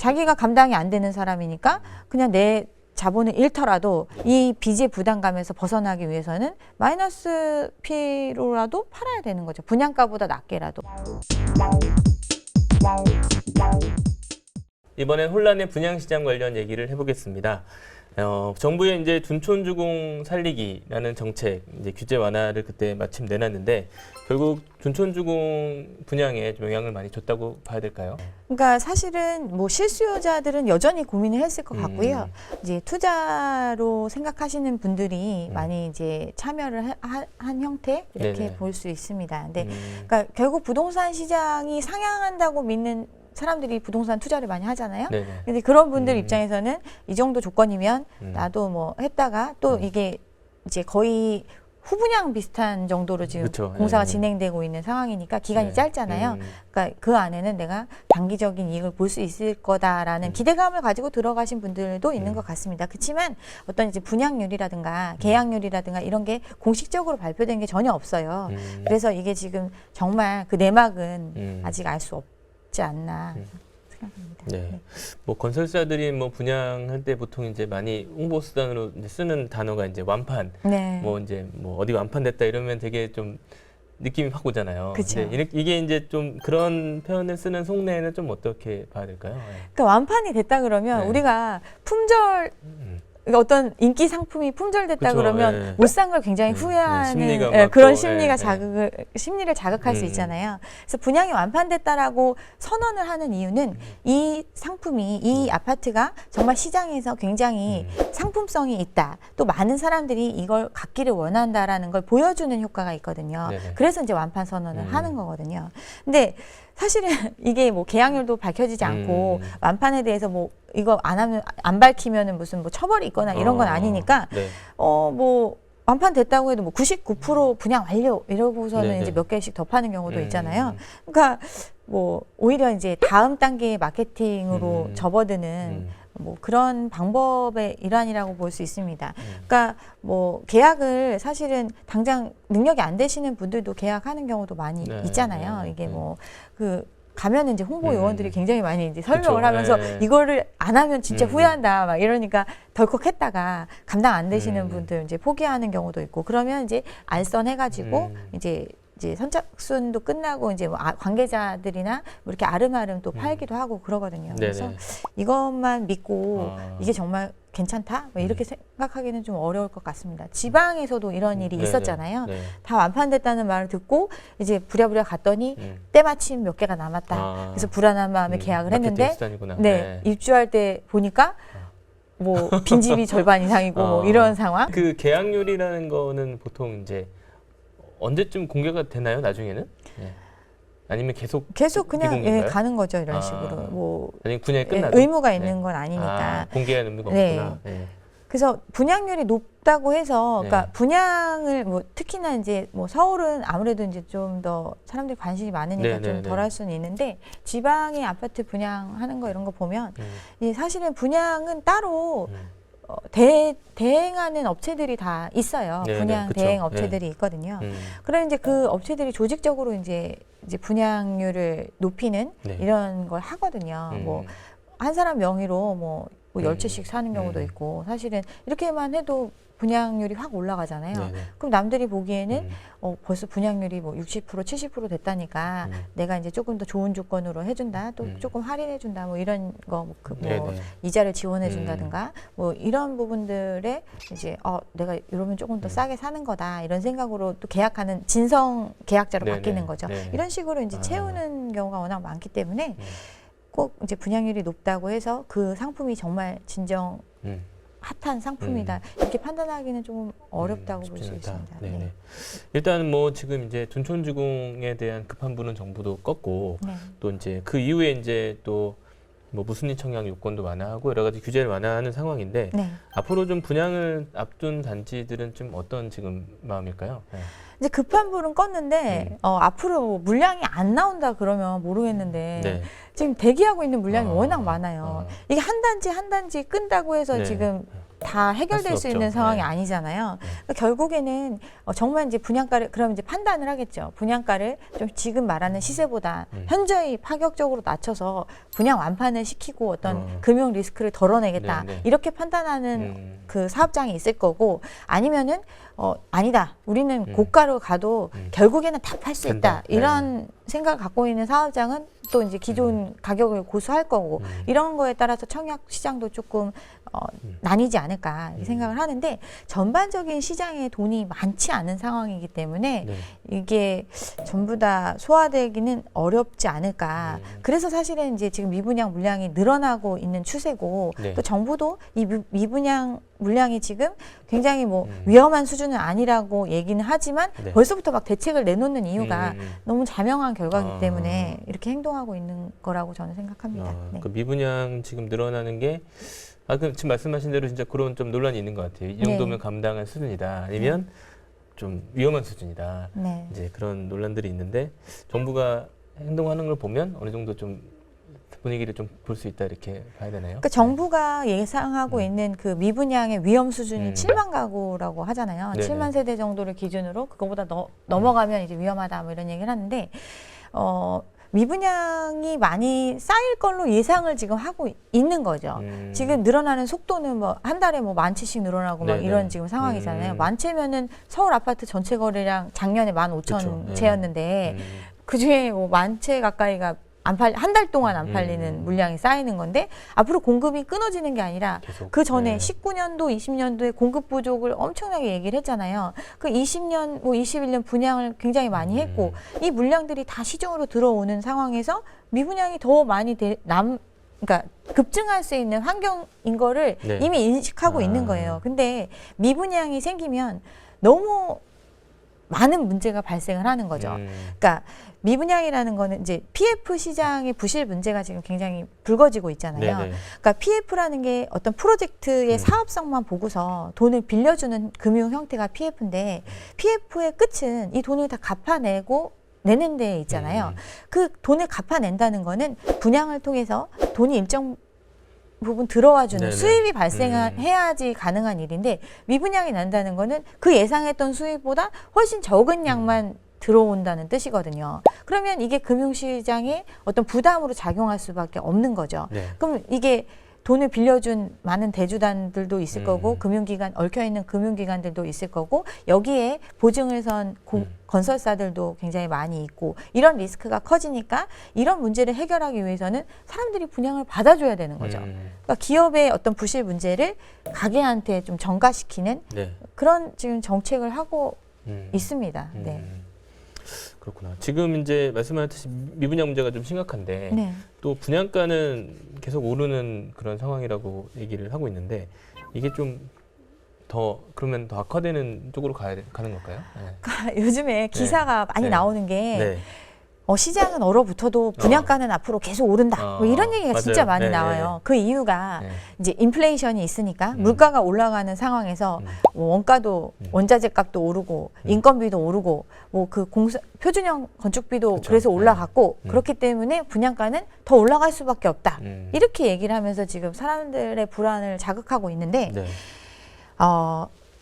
자기가 감당이 안 되는 사람이니까 그냥 내 자본을 잃더라도 이 빚의 부담감에서 벗어나기 위해서는 마이너스 P로라도 팔아야 되는 거죠. 분양가보다 낮게라도. 이번엔 혼란의 분양시장 관련 얘기를 해보겠습니다. 정부의 이제 둔촌주공 살리기라는 정책, 이제 규제 완화를 그때 마침 내놨는데 결국 둔촌주공 분양에 좀 영향을 많이 줬다고 봐야 될까요? 그러니까 사실은 뭐 실수요자들은 여전히 고민을 했을 것 같고요. 이제 투자로 생각하시는 분들이 많이 이제 참여를 한 형태 이렇게 네네. 볼 수 있습니다. 근데 그러니까 결국 부동산 시장이 상향한다고 믿는 사람들이 부동산 투자를 많이 하잖아요. 네네. 근데 그런 분들 입장에서는 이 정도 조건이면 나도 뭐 했다가 또 이게 이제 거의 후분양 비슷한 정도로 지금 그쵸. 공사가 네. 진행되고 있는 상황이니까 기간이 네. 짧잖아요. 그러니까 그 안에는 내가 단기적인 이익을 볼 수 있을 거다라는 기대감을 가지고 들어가신 분들도 있는 것 같습니다. 그렇지만 어떤 이제 분양률이라든가 계약률이라든가 이런 게 공식적으로 발표된 게 전혀 없어요. 그래서 이게 지금 정말 그 내막은 아직 알 수 없지 않나 생각합니다. 네. 뭐 건설사들이 뭐 분양할 때 보통 이제 많이 홍보 수단으로 이제 쓰는 단어가 이제 완판. 네. 뭐 이제 뭐 어디 완판됐다 이러면 되게 좀 느낌이 확 오잖아요. 그쵸. 근데 이게 이제 좀 그런 표현을 쓰는 속내는 좀 어떻게 봐야 될까요? 네. 그러니까 완판이 됐다 그러면 네. 우리가 품절 그러니까 어떤 인기 상품이 품절됐다 그쵸, 그러면 예. 못 산 걸 굉장히 후회하는 심리가 예, 막 그런 또, 심리가 예, 심리를 자극할 수 있잖아요. 그래서 분양이 완판됐다라고 선언을 하는 이유는 이 상품이 이 아파트가 정말 시장에서 굉장히 상품성이 있다. 또 많은 사람들이 이걸 갖기를 원한다라는 걸 보여주는 효과가 있거든요. 네네. 그래서 이제 완판 선언을 하는 거거든요. 근데 사실은 이게 뭐 계약률도 밝혀지지 않고 완판에 대해서 뭐 이거 안 하면 안 밝히면은 무슨 뭐 처벌이 있거나 이런 건 아니니까 네. 뭐 완판 됐다고 해도 뭐 99% 분양 완료 이러고서는 네네. 이제 몇 개씩 더 파는 경우도 있잖아요. 그러니까 뭐 오히려 이제 다음 단계의 마케팅으로 접어드는 뭐 그런 방법의 일환이라고 볼 수 있습니다. 그러니까 뭐 계약을 사실은 당장 능력이 안 되시는 분들도 계약하는 경우도 많이 네, 있잖아요. 네, 이게 네. 뭐 그 가면은 이제 홍보 요원들이 굉장히 많이 이제 설명을 그쵸, 하면서 네. 이거를 안 하면 진짜 후회한다 막 이러니까 덜컥했다가 감당 안 되시는 분들 이제 포기하는 경우도 있고 그러면 이제 알선 해가지고 이제 선착순도 끝나고 이제 뭐 관계자들이나 뭐 이렇게 아름아름 또 팔기도 하고 그러거든요. 그래서 네네. 이것만 믿고 이게 정말 괜찮다? 뭐 이렇게 생각하기는 좀 어려울 것 같습니다. 지방에서도 이런 일이 네네. 있었잖아요. 네. 다 완판됐다는 말을 듣고 이제 부랴부랴 갔더니 때마침 몇 개가 남았다. 그래서 불안한 마음에 계약을 마케팅 했는데 수단이구나. 네, 입주할 때 보니까 뭐 빈집이 절반 이상이고 뭐 이런 상황. 그 계약률이라는 거는 보통 이제 언제쯤 공개가 되나요? 나중에는? 네. 아니면 계속 그냥 비공개인가요? 가는 거죠. 이런 식으로. 뭐 아니 분양이 끝나도 의무가 있는 건 아니니까. 공개하는 의무가 네. 없구나. 네. 그래서 분양률이 높다고 해서, 네. 그러니까 분양을 뭐 특히나 이제 뭐 서울은 아무래도 이제 좀 더 사람들이 관심이 많으니까 네, 좀 네, 덜 할 수는 있는데 지방의 아파트 분양하는 거 이런 거 보면 이 사실은 분양은 따로 대행하는 업체들이 다 있어요. 네, 분양 네, 그쵸. 대행 업체들이 있거든요. 음. 그럼 이제 그 업체들이 조직적으로 이제 분양률을 높이는 네. 이런 걸 하거든요. 뭐 한 사람 명의로 뭐 10채씩 사는 경우도 있고 사실은 이렇게만 해도 분양률이 확 올라가잖아요. 네네. 그럼 남들이 보기에는 벌써 분양률이 뭐 60% 70% 됐다니까 내가 이제 조금 더 좋은 조건으로 해준다, 또 조금 할인해준다, 뭐 이런 거, 뭐 이자를 지원해준다든가 뭐 이런 부분들에 이제 내가 이러면 조금 더 싸게 사는 거다 이런 생각으로 또 계약하는 진성 계약자로 네네. 바뀌는 거죠. 네네. 이런 식으로 이제 채우는 경우가 워낙 많기 때문에 꼭 이제 분양률이 높다고 해서 그 상품이 정말 진정 핫한 상품이다 이렇게 판단하기는 좀 어렵다고 볼 수 있습니다. 네네. 네. 일단 뭐 지금 이제 둔촌주공에 대한 급한 불은 정부도 껐고 네. 또 이제 그 이후에 이제 또 뭐 무순위 청약 요건도 완화하고 여러 가지 규제를 완화하는 상황인데 네. 앞으로 좀 분양을 앞둔 단지들은 좀 어떤 지금 마음일까요? 네. 이제 급한 불은 껐는데 앞으로 뭐 물량이 안 나온다 그러면 모르겠는데 네. 지금 대기하고 있는 물량이 워낙 많아요. 이게 한 단지 한 단지 끈다고 해서 네. 지금 다 해결될 수 수 없죠. 있는 상황이 네. 아니잖아요. 그러니까 결국에는 정말 이제 분양가를 그럼 이제 판단을 하겠죠. 분양가를 좀 지금 말하는 시세보다 현저히 파격적으로 낮춰서 분양 완판을 시키고 어떤 금융 리스크를 덜어내겠다. 네, 네. 이렇게 판단하는 그 사업장이 있을 거고 아니면은 아니다. 우리는 고가로 가도 결국에는 다 팔 수 된다. 있다. 이런 생각을 갖고 있는 사업장은 또 이제 기존 가격을 고수할 거고 이런 거에 따라서 청약 시장도 조금 나뉘지 않을까 이 생각을 하는데 전반적인 시장에 돈이 많지 않은 상황이기 때문에 네. 이게 전부 다 소화되기는 어렵지 않을까. 그래서 사실은 이제 지금 미분양 물량이 늘어나고 있는 추세고 네. 또 정부도 이 미분양 물량이 지금 굉장히 뭐 위험한 수준은 아니라고 얘기는 하지만 네. 벌써부터 막 대책을 내놓는 이유가 음. 너무 자명한 결과이기 아. 때문에 이렇게 행동하고 있는 거라고 저는 생각합니다. 네. 그 미분양 지금 늘어나는 게 그 지금 말씀하신 대로 진짜 그런 좀 논란이 있는 것 같아요. 이 정도면 네. 감당할 수준이다. 아니면 좀 위험한 수준이다. 네. 이제 그런 논란들이 있는데 정부가 행동하는 걸 보면 어느 정도 좀 분위기를 좀 볼 수 있다 이렇게 봐야 되나요? 그러니까 정부가 예상하고 있는 그 미분양의 위험 수준이 7만 가구라고 하잖아요. 네네. 7만 세대 정도를 기준으로 그거보다 넘어가면 이제 위험하다 뭐 이런 얘기를 하는데 미분양이 많이 쌓일 걸로 예상을 지금 하고 있는 거죠. 지금 늘어나는 속도는 뭐 한 달에 뭐 10,000채씩 늘어나고 막 네네. 이런 지금 상황이잖아요. 10,000채면은 서울 아파트 전체 거래량 작년에 15,000채였는데 그 중에 뭐 10,000채 가까이가 한 달 동안 안 팔리는 물량이 쌓이는 건데 앞으로 공급이 끊어지는 게 아니라 계속, 그 전에 네. 19년도, 20년도에 공급 부족을 엄청나게 얘기를 했잖아요. 그 20년, 뭐 21년 분양을 굉장히 많이 했고 이 물량들이 다 시중으로 들어오는 상황에서 미분양이 더 많이 그러니까 급증할 수 있는 환경인 거를 네. 이미 인식하고 있는 거예요. 근데 미분양이 생기면 너무 많은 문제가 발생을 하는 거죠. 그러니까 미분양이라는 거는 이제 PF 시장의 부실 문제가 지금 굉장히 불거지고 있잖아요. 네네. 그러니까 PF라는 게 어떤 프로젝트의 사업성만 보고서 돈을 빌려주는 금융 형태가 PF인데 PF의 끝은 이 돈을 다 갚아내고 내는 데 있잖아요. 그 돈을 갚아낸다는 거는 분양을 통해서 돈이 일정 부분 들어와주는 네네. 수입이 발생해야지 가능한 일인데 미분양이 난다는 거는 그 예상했던 수입보다 훨씬 적은 양만 들어온다는 뜻이거든요. 그러면 이게 금융시장에 어떤 부담으로 작용할 수밖에 없는 거죠. 네. 그럼 이게 돈을 빌려준 많은 대주단들도 있을 거고 금융기관 얽혀있는 금융기관들도 있을 거고 여기에 보증을 선 건설사들도 굉장히 많이 있고 이런 리스크가 커지니까 이런 문제를 해결하기 위해서는 사람들이 분양을 받아줘야 되는 거죠. 그러니까 기업의 어떤 부실 문제를 가게한테 좀 전가시키는 네. 그런 지금 정책을 하고 있습니다. 네. 그렇구나. 지금 이제 말씀하셨듯이 미분양 문제가 좀 심각한데 네. 또 분양가는 계속 오르는 그런 상황이라고 얘기를 하고 있는데 이게 좀 그러면 더 악화되는 쪽으로 가는 걸까요? 네. 그러니까 요즘에 기사가 많이 네. 나오는 게 네. 시장은 얼어붙어도 분양가는 앞으로 계속 오른다. 뭐 이런 얘기가 맞아요. 진짜 많이 네, 나와요. 네. 그 이유가 네. 이제 인플레이션이 있으니까 물가가 올라가는 상황에서 뭐 원가도 원자재 값도 오르고 인건비도 오르고 뭐 그 표준형 건축비도 그쵸. 그래서 올라갔고 네. 그렇기 때문에 분양가는 더 올라갈 수밖에 없다. 이렇게 얘기를 하면서 지금 사람들의 불안을 자극하고 있는데 네.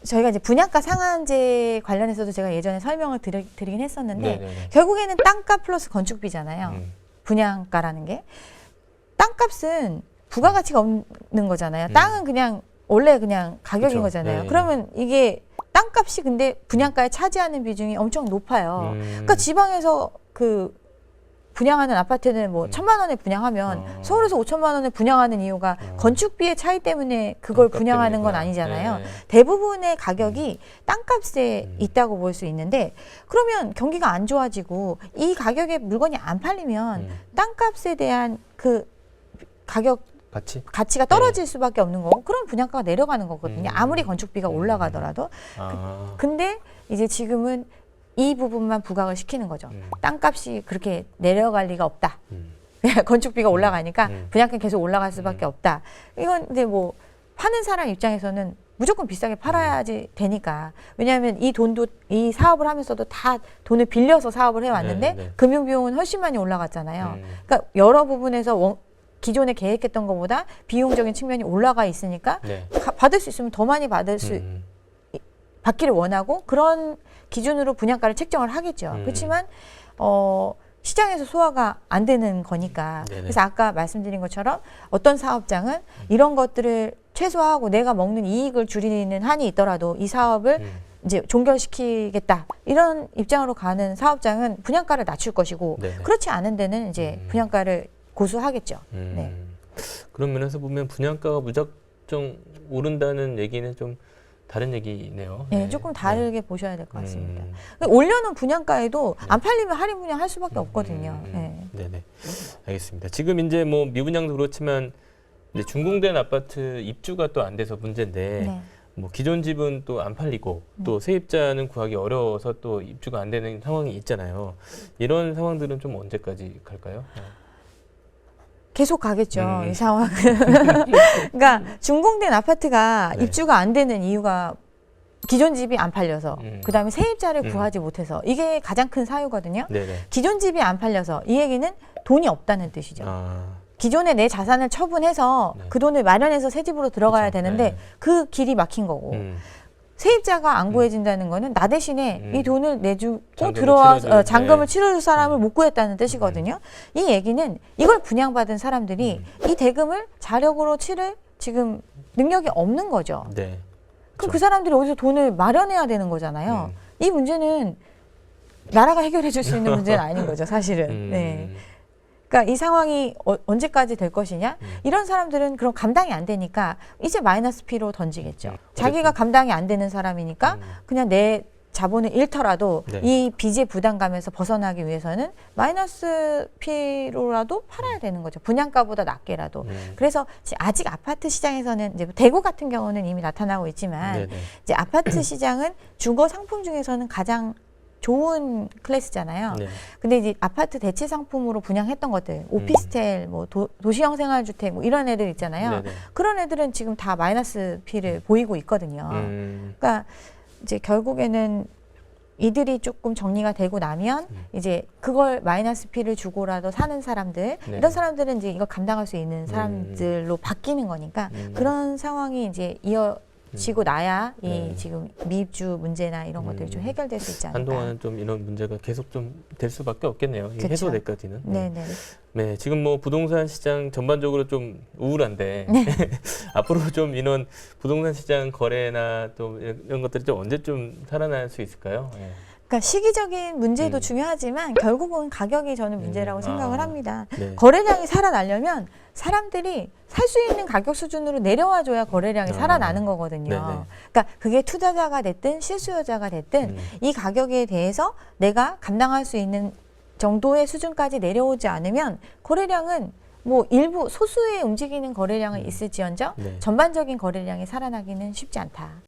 저희가 이제 분양가 상한제 관련해서도 제가 예전에 설명을 드리긴 했었는데 네네네. 결국에는 땅값 플러스 건축비잖아요. 분양가라는 게. 땅값은 부가가치가 없는 거잖아요. 땅은 그냥 원래 그냥 가격인 그쵸. 거잖아요. 네. 그러면 이게 땅값이 근데 분양가에 차지하는 비중이 엄청 높아요. 그러니까 지방에서 그 분양하는 아파트는 뭐 1,000만 원에 분양하면 서울에서 5천만 원에 분양하는 이유가 건축비의 차이 때문에 그걸 땅값 분양하는 건 때문이구나. 아니잖아요. 네. 대부분의 가격이 땅값에 있다고 볼 수 있는데 그러면 경기가 안 좋아지고 이 가격에 물건이 안 팔리면 땅값에 대한 그 가격 가치가 떨어질 수밖에 없는 거고 그럼 분양가가 내려가는 거거든요. 아무리 건축비가 올라가더라도. 근데 이제 지금은 이 부분만 부각을 시키는 거죠. 땅값이 그렇게 내려갈 리가 없다. 건축비가 올라가니까 분양가 계속 올라갈 수밖에 없다. 이건 근데 뭐 파는 사람 입장에서는 무조건 비싸게 팔아야지 되니까. 왜냐하면 이 사업을 하면서도 다 돈을 빌려서 사업을 해왔는데 네. 금융비용은 훨씬 많이 올라갔잖아요. 그러니까 여러 부분에서 기존에 계획했던 것보다 비용적인 측면이 올라가 있으니까 네. 받을 수 있으면 더 많이 받기를 원하고 그런 기준으로 분양가를 책정을 하겠죠. 그렇지만 시장에서 소화가 안 되는 거니까. 네네. 그래서 아까 말씀드린 것처럼 어떤 사업장은 이런 것들을 최소화하고 내가 먹는 이익을 줄이는 한이 있더라도 이 사업을 이제 종결시키겠다 이런 입장으로 가는 사업장은 분양가를 낮출 것이고 네네. 그렇지 않은 데는 이제 분양가를 고수하겠죠. 네. 그런 면에서 보면 분양가가 무작정 오른다는 얘기는 좀 다른 얘기네요. 네, 조금 다르게 보셔야 될 것 같습니다. 올려놓은 분양가에도 안 팔리면 할인 분양할 수밖에 없거든요. 네. 네네. 알겠습니다. 지금 이제 뭐 미분양도 그렇지만 이제 준공된 아파트 입주가 또 안 돼서 문제인데 네. 뭐 기존 집은 또 안 팔리고 또 세입자는 구하기 어려워서 또 입주가 안 되는 상황이 있잖아요. 이런 상황들은 좀 언제까지 갈까요? 계속 가겠죠. 이 상황은. 그러니까 준공된 아파트가 네. 입주가 안 되는 이유가 기존 집이 안 팔려서 그다음에 세입자를 구하지 못해서 이게 가장 큰 사유거든요. 네네. 기존 집이 안 팔려서 이 얘기는 돈이 없다는 뜻이죠. 아, 기존에 내 자산을 처분해서 네. 그 돈을 마련해서 새 집으로 들어가야 그쵸. 되는데 네. 그 길이 막힌 거고 세입자가 안 구해진다는 거는 나 대신에 이 돈을 내주고 잔금을 들어와서 치러줄, 잔금을 네. 치러줄 사람을 못 구했다는 뜻이거든요. 이 얘기는 이걸 분양받은 사람들이 이 대금을 자력으로 치를 지금 능력이 없는 거죠. 네. 그럼 그 사람들이 어디서 돈을 마련해야 되는 거잖아요. 이 문제는 나라가 해결해 줄 수 있는 문제는 아닌 거죠, 사실은. 네. 그러니까 이 상황이 언제까지 될 것이냐? 이런 사람들은 그럼 감당이 안 되니까 이제 마이너스 P로 던지겠죠. 자기가 감당이 안 되는 사람이니까 그냥 내 자본을 잃더라도 네. 이 빚의 부담감에서 벗어나기 위해서는 마이너스 P로라도 팔아야 되는 거죠. 분양가보다 낮게라도. 그래서 아직 아파트 시장에서는 이제 대구 같은 경우는 이미 나타나고 있지만 네네. 이제 아파트 시장은 주거 상품 중에서는 가장 좋은 클래스잖아요. 네. 근데 이제 아파트 대체 상품으로 분양했던 것들, 오피스텔, 뭐 도시형 생활주택 뭐 이런 애들 있잖아요. 네네. 그런 애들은 지금 다 마이너스 P를 보이고 있거든요. 그러니까 이제 결국에는 이들이 조금 정리가 되고 나면 이제 그걸 마이너스 P를 주고라도 사는 사람들, 네. 이런 사람들은 이제 이걸 감당할 수 있는 사람들로 바뀌는 거니까 그런 상황이 이제 지고 나야 이 지금 미입주 문제나 이런 것들이 좀 해결될 수 있지 않을까. 한동안은 좀 이런 문제가 계속 좀 될 수밖에 없겠네요. 이게 그쵸. 해소될까지는. 네네. 네, 지금 뭐 부동산 시장 전반적으로 좀 우울한데 네. 앞으로 좀 이런 부동산 시장 거래나 또 이런 것들이 좀 언제쯤 살아날 수 있을까요? 네. 그러니까 시기적인 문제도 중요하지만 결국은 가격이 저는 문제라고 생각을 합니다. 네. 거래량이 살아나려면 사람들이 살 수 있는 가격 수준으로 내려와줘야 거래량이 살아나는 거거든요. 네네. 그러니까 그게 투자자가 됐든 실수요자가 됐든 이 가격에 대해서 내가 감당할 수 있는 정도의 수준까지 내려오지 않으면 거래량은 뭐 일부 소수의 움직이는 거래량은 있을지언정 네. 전반적인 거래량이 살아나기는 쉽지 않다.